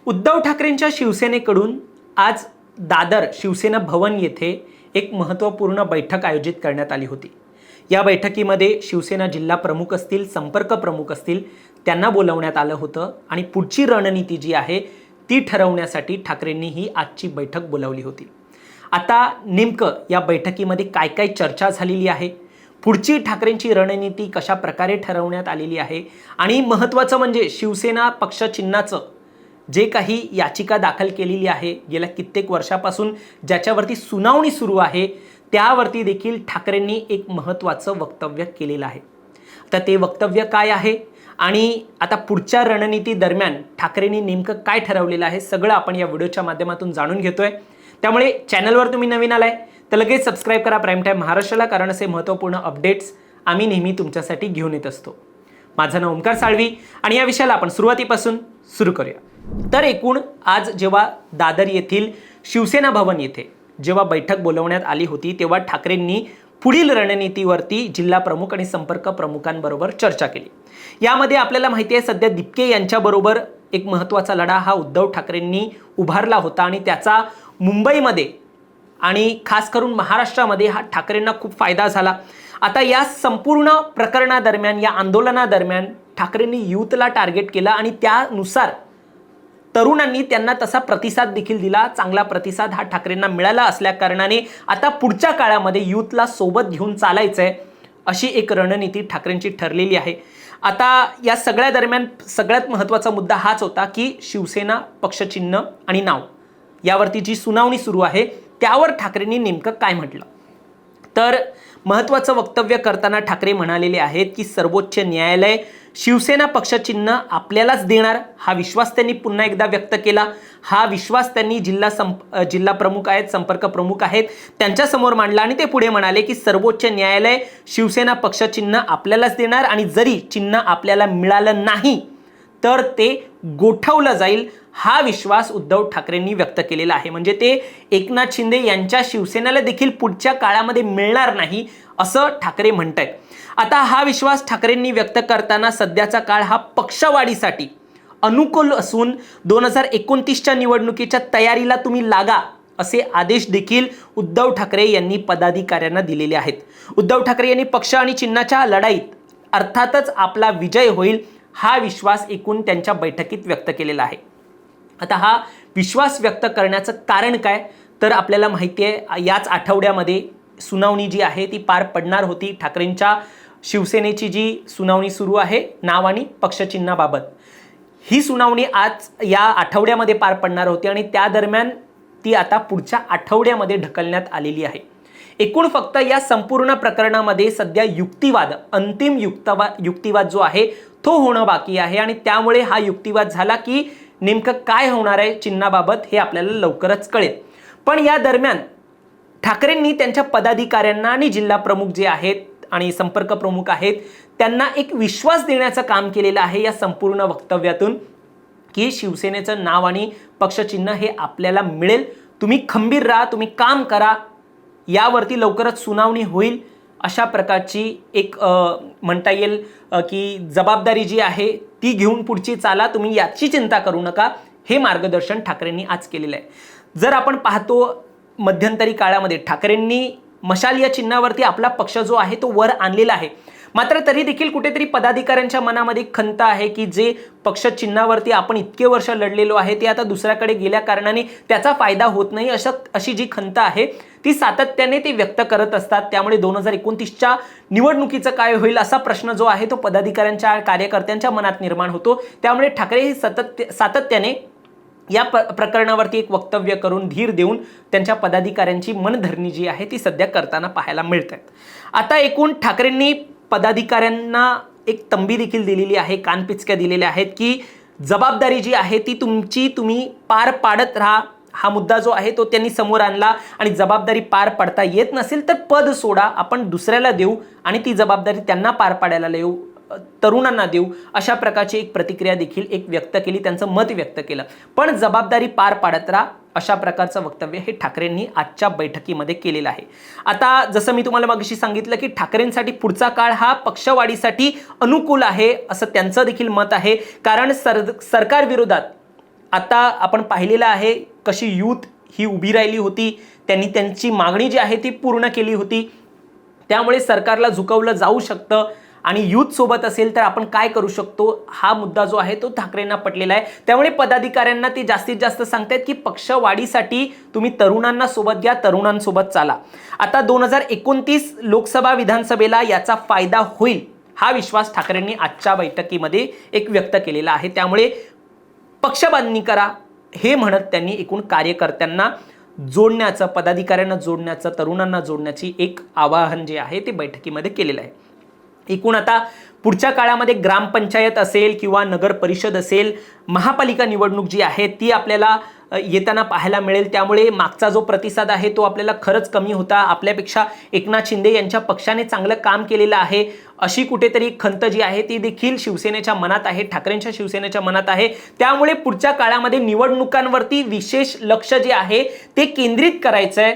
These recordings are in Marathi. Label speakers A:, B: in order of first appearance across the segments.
A: उद्धव ठाकरेंच्या शिवसेनेकडून आज दादर शिवसेना भवन येथे एक महत्त्वपूर्ण बैठक आयोजित करण्यात आली होती। या बैठकीमध्ये शिवसेना जिल्हा प्रमुख असतील, संपर्क प्रमुख असतील, त्यांना बोलावण्यात आलं होतं आणि पुढची रणनीती जी आहे ती ठरवण्यासाठी ठाकरेंनी ही आजची बैठक बोलावली होती। आता नेमकं या बैठकीमध्ये काय काय चर्चा झालेली आहे, पुढची ठाकरेंची रणनीती कशा प्रकारे ठरवण्यात आलेली आहे आणि महत्त्वाचं म्हणजे शिवसेना पक्ष चिन्हाचं जे काही याचिका दाखल केलेली आहे गेल्या कित्येक वर्षापासून ज्याच्यावरती सुनावणी सुरू आहे त्यावरती देखील ठाकरेंनी एक महत्त्वाचं वक्तव्य केलेलं आहे। तर ते वक्तव्य काय आहे आणि आता पुढच्या रणनीती दरम्यान ठाकरेंनी नेमकं काय ठरवलेलं आहे सगळं आपण या व्हिडिओच्या माध्यमातून जाणून घेतोय। त्यामुळे चॅनलवर तुम्ही नवीन आलाय तर लगेच सबस्क्राइब करा प्राईम टाइम महाराष्ट्राला, कारण असे महत्त्वपूर्ण अपडेट्स आम्ही नेहमी तुमच्यासाठी घेऊन येत असतो। माझं नाव ओमकार साळवी आणि या विषयाला आपण सुरुवातीपासून सुरू करूया। तर एकूण आज जेव्हा दादर येथील शिवसेना भवन येथे जेव्हा बैठक बोलवण्यात आली होती तेव्हा ठाकरेंनी पुढील रणनीतीवरती जिल्हा प्रमुख आणि संपर्क प्रमुखांबरोबर चर्चा केली। यामध्ये आपल्याला माहिती आहे सध्या दिपके यांच्याबरोबर एक महत्त्वाचा लढा हा उद्धव ठाकरेंनी उभारला होता आणि त्याचा मुंबईमध्ये आणि खास करून महाराष्ट्रामध्ये हा ठाकरेंना खूप फायदा झाला। आता या संपूर्ण प्रकरणादरम्यान या आंदोलनादरम्यान ठाकरेंनी यूथला टार्गेट केला आणि त्यानुसार तरुणांनी त्यांना तसा प्रतिसाद देखील दिला। चांगला प्रतिसाद हा ठाकरेंना मिळाला असल्या कारणाने आता पुढच्या काळामध्ये यूथला सोबत घेऊन चालायचंय अशी एक रणनीती ठाकरेंची ठरलेली आहे। आता या सगळ्या दरम्यान सगळ्यात महत्त्वाचा मुद्दा हाच होता की शिवसेना पक्षचिन्ह आणि नाव यावरती जी सुनावणी सुरू आहे त्यावर ठाकरेंनी नेमकं काय म्हटलं। तर महत्त्वाचं वक्तव्य करताना ठाकरे म्हणालेले आहेत की सर्वोच्च न्यायालय शिवसेना पक्षचिन्ह आपल्यालाच देणार हा विश्वास त्यांनी पुन्हा एकदा व्यक्त केला। हा विश्वास त्यांनी जिल्हा प्रमुख आहेत, संपर्क प्रमुख आहेत त्यांच्यासमोर मांडला आणि ते पुढे म्हणाले की सर्वोच्च न्यायालय शिवसेना पक्षचिन्ह आपल्यालाच देणार आणि जरी चिन्ह आपल्याला मिळालं नाही तर ते गोठवलं जाईल हा विश्वास उद्धव ठाकरेंनी व्यक्त केलेला आहे। म्हणजे ते एकनाथ शिंदे यांच्या शिवसेनेला देखील पुढच्या काळामध्ये मिळणार नाही असं ठाकरे म्हणतायत। आता हा विश्वास ठाकरेंनी व्यक्त करताना सध्याचा काळ हा पक्षवाढीसाठी अनुकूल असून 2029च्या निवडणुकीच्या तयारीला तुम्ही लागा असे आदेश देखील उद्धव ठाकरे यांनी पदाधिकाऱ्यांना दिलेले आहेत। उद्धव ठाकरे यांनी पक्ष आणि चिन्हाच्या लढाईत अर्थातच आपला विजय होईल हा विश्वास एकूण त्यांच्या बैठकीत व्यक्त केलेला आहे। आता हा विश्वास व्यक्त करण्याचं कारण काय, तर आपल्याला माहिती आहे याच आठवड्यामध्ये सुनावणी जी आहे ती पार पडणार होती। ठाकरेंच्या शिवसेनेची जी सुनावणी सुरू आहे नाव आणि पक्षचिन्हाबाबत, ही सुनावणी आज या आठवड्यामध्ये पार पडणार होती आणि त्या दरम्यान ती आता पुढच्या आठवड्यामध्ये ढकलण्यात आलेली आहे। एकूण फक्त या संपूर्ण प्रकरणामध्ये सध्या युक्तिवाद, अंतिम युक्तिवाद जो आहे तो होणं बाकी आहे आणि त्यामुळे हा युक्तिवाद झाला की नेमकं काय होणार आहे चिन्हाबाबत हे आपल्याला लवकरच कळेल। पण या दरम्यान ठाकरेंनी त्यांच्या पदाधिकाऱ्यांना आणि जिल्हा प्रमुख जे आहेत आणि संपर्क प्रमुख आहेत त्यांना एक विश्वास देण्याचं काम केलेलं आहे या संपूर्ण वक्तव्यातून की शिवसेनेचं नाव आणि पक्षचिन्ह हे आपल्याला मिळेल, तुम्ही खंबीर राहा, तुम्ही काम करा, यावरती लवकरच सुनावणी होईल अशा प्रकारची एक म्हणता येईल की जबाबदारी जी आहे ती घेऊन पुढची चाला, तुम्ही याची चिंता करू नका, हे मार्गदर्शन ठाकरेंनी आज केलेलं आहे। जर आपण पाहतो मध्यंतरी काळामध्ये ठाकरेंनी मशाल या चिन्हावरती आपला पक्ष जो आहे तो वर आणलेला आहे, मात्र तरी देखील कुठेतरी पदाधिकाऱ्यांच्या मनामध्ये खंत आहे की जे पक्ष चिन्हावरती आपण इतके वर्ष लढलेलो आहे ते आता दुसऱ्याकडे गेल्या कारणाने त्याचा फायदा होत नाही अशी जी खंत आहे ती सातत्याने ते व्यक्त करत असतात। त्यामुळे 2029च्या निवडणुकीचं काय होईल असा प्रश्न जो आहे तो पदाधिकाऱ्यांच्या कार्यकर्त्यांच्या मनात निर्माण होतो। त्यामुळे ठाकरे हे सातत्याने या प्रकरणावरती एक वक्तव्य करून धीर देऊन त्यांच्या पदाधिकाऱ्यांची मनधरणी जी आहे ती सध्या करताना पाहायला मिळतात। आता एकूण ठाकरेंनी पदाधिकाऱ्यांना एक तंबी देखील दिलेली आहे, कानपिचक्या दिलेल्या आहेत की जबाबदारी जी आहे ती तुम्ही पार पाडत राहा। हा मुद्दा जो आहे तो त्यांनी समोर आणला आणि जबाबदारी पार पडता येत नसेल तर पद सोडा, आपण दुसऱ्याला देऊ आणि ती जबाबदारी त्यांना पार पाडायला देऊ, तरुणांना देऊ, अशा प्रकारची एक प्रतिक्रिया देखील एक व्यक्त केली, त्यांचं मत व्यक्त केलं। पण जबाबदारी पार पाडत राहा अशा प्रकारचं वक्तव्य हे ठाकरेंनी आजच्या बैठकीमध्ये केलेलं आहे। आता जसं मी तुम्हाला मगाशी सांगितलं की ठाकरेंसाठी पुढचा काळ हा पक्षवाढीसाठी अनुकूल आहे असं त्यांचं देखील मत आहे, कारण सरकार विरोधात आता आपण पाहिलेलं आहे कशी यूथ ही उभी राहिली होती, त्यांनी त्यांची मागणी जी आहे ती पूर्ण केली होती. त्यामुळे सरकारला झुकवलं जाऊ शकतं आणि यूथ सोबत असेल तर आपण काय करू शकतो हा मुद्दा जो आहे तो ठाकरेंना पटलेला आहे. त्यामुळे पदाधिकाऱ्यांना ते जास्तीत जास्त सांगतायत की पक्षवाढीसाठी तुम्ही तरुणांना सोबत घ्या, तरुणांसोबत चाला. आता 2029 लोकसभा विधानसभेला याचा फायदा होईल हा विश्वास ठाकरेंनी आजच्या बैठकीमध्ये एक व्यक्त केलेला आहे. त्यामुळे पक्षबांधणी करा हे म्हणत त्यांनी एकूण कार्यकर्त्यांना जोडण्याचं, पदाधिकाऱ्यांना जोडण्याचं, तरुणांना जोडण्याची एक आवाहन जे आहे ते बैठकीमध्ये केलेलं आहे. एकूण आता पुढच्या काळामध्ये ग्रामपंचायत असेल किंवा नगर परिषद असेल, महापालिका निवडणूक जी आहे ती आपल्याला येताना पाहायला मिळेल. त्यामुळे मागचा जो प्रतिसाद आहे तो आपल्याला खरंच कमी होता. आपल्यापेक्षा एकनाथ शिंदे यांच्या पक्षाने चांगलं काम केलेलं आहे अशी कुठेतरी खंत जी आहे ती देखील शिवसेनेच्या मनात आहे, ठाकरेंच्या शिवसेनेच्या मनात आहे. त्यामुळे पुढच्या काळामध्ये निवडणुकांवरती विशेष लक्ष जे आहे ते केंद्रित करायचं आहे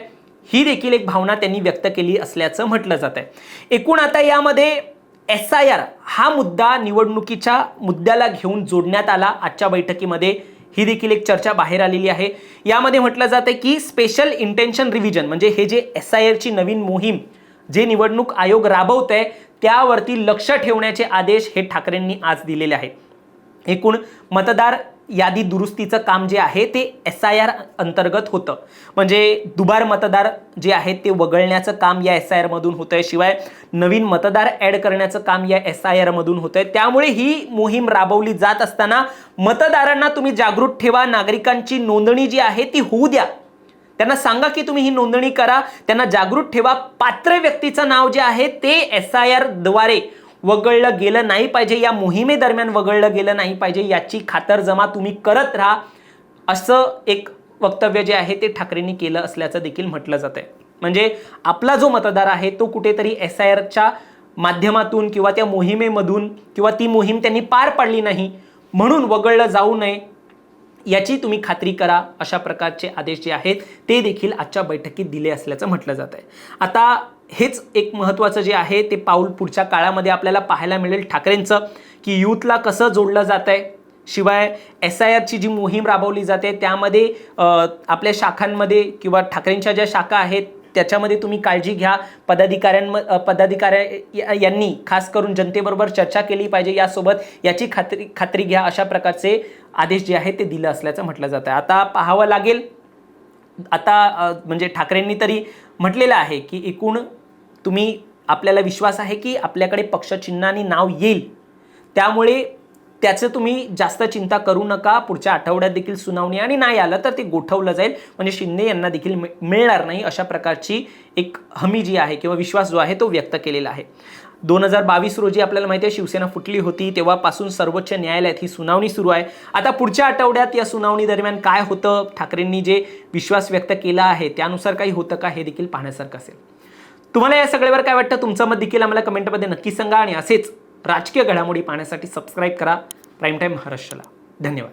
A: ही देखील एक भावना त्यांनी व्यक्त केली असल्याचं म्हटलं जात आहे. एकूण आता यामध्ये SIR हा मुद्दा निवडणुकीच्या मुद्द्याला घेऊन जोडण्यात आला आजच्या बैठकीमध्ये. ही देखील एक चर्चा बाहेर आलेली आहे. यामध्ये म्हटलं जातं की स्पेशल इंटेन्शन रिव्हिजन म्हणजे हे जे SIRची नवीन मोहीम जे निवडणूक आयोग राबवत आहे त्यावरती लक्ष ठेवण्याचे आदेश हे ठाकरेंनी आज दिलेले आहेत. एकूण मतदार यादी दुरुस्तीचं काम जे आहे ते SIR अंतर्गत होतं. म्हणजे दुबार मतदार जे आहेत ते वगळण्याचं काम या SIR मधून होतंय. शिवाय नवीन मतदार ॲड करण्याचं काम या SIR मधून होतंय. त्यामुळे ही मोहीम राबवली जात असताना मतदारांना तुम्ही जागृत ठेवा, नागरिकांची नोंदणी जी आहे ती होऊ द्या. त्यांना सांगा की तुम्ही ही नोंदणी करा, त्यांना जागृत ठेवा. पात्र व्यक्तीचं नाव जे आहे ते SIR द्वारे वगळलं गेलं नाही पाहिजे, या मोहिमेदरम्यान वगळलं गेलं नाही पाहिजे, याची खातरजमा तुम्ही करत राहा असं एक वक्तव्य जे आहे ते ठाकरेंनी केलं असल्याचं देखील म्हटलं जात आहे. म्हणजे आपला जो मतदार आहे तो कुठेतरी SIRच्या माध्यमातून किंवा त्या मोहिमेमधून किंवा ती मोहीम त्यांनी पार पाडली नाही म्हणून वगळलं जाऊ नये याची तुम्ही खात्री करा, अशा प्रकारचे आदेश जे आहेत ते देखील आजच्या बैठकीत दिले असल्याचं म्हटलं जात आहे. आता हेच एक महत्त्वाचं जे आहे ते पाऊल पुढच्या काळामध्ये आपल्याला पाहायला मिळेल ठाकरेंचं, की यूथला कसं जोडलं जात आहे. शिवाय SIRची जी मोहीम राबवली जाते त्यामध्ये आपल्या शाखांमध्ये किंवा ठाकरेंच्या ज्या शाखा आहेत त्याच्यामध्ये तुम्ही काळजी घ्या. पदाधिकारी यांनी खास करून जनतेबरोबर चर्चा केली पाहिजे, यासोबत याची खात्री घ्या, अशा प्रकारचे आदेश जे आहेत ते दिलं असल्याचं म्हटलं जातं. आता पाहावं लागेल. आता म्हणजे ठाकरेंनी तरी म्हटलेलं आहे की एकूण तुम्ही, आपल्याला विश्वास आहे की आपल्याकडे पक्षचिन्हाने नाव येईल, त्यामुळे त्याचं तुम्ही जास्त चिंता करू नका. पुढच्या आठवड्यात देखील सुनावणी आणि नाही आलं तर ते गोठवलं जाईल, म्हणजे शिंदे यांना देखील मिळणार नाही अशा प्रकारची एक हमी जी आहे किंवा विश्वास जो आहे तो व्यक्त केलेला आहे. 2022 रोजी आपल्याला माहिती आहे शिवसेना फुटली होती, तेव्हापासून सर्वोच्च न्यायालयात ही सुनावणी सुरू आहे. आता पुढच्या आठवड्यात या सुनावणी दरम्यान काय होतं, ठाकरेंनी जे विश्वास व्यक्त केला आहे त्यानुसार काही होतं का हे देखील पाहण्यासारखं असेल. तुम्हाला या सगळ्यावर काय वाटतं, तुमचं मत देखील आम्हाला कमेंटमध्ये नक्की सांगा आणि असेच राजकीय घडामोडी पाहण्यासाठी सबस्क्राईब करा प्राईम टाईम महाराष्ट्राला. धन्यवाद.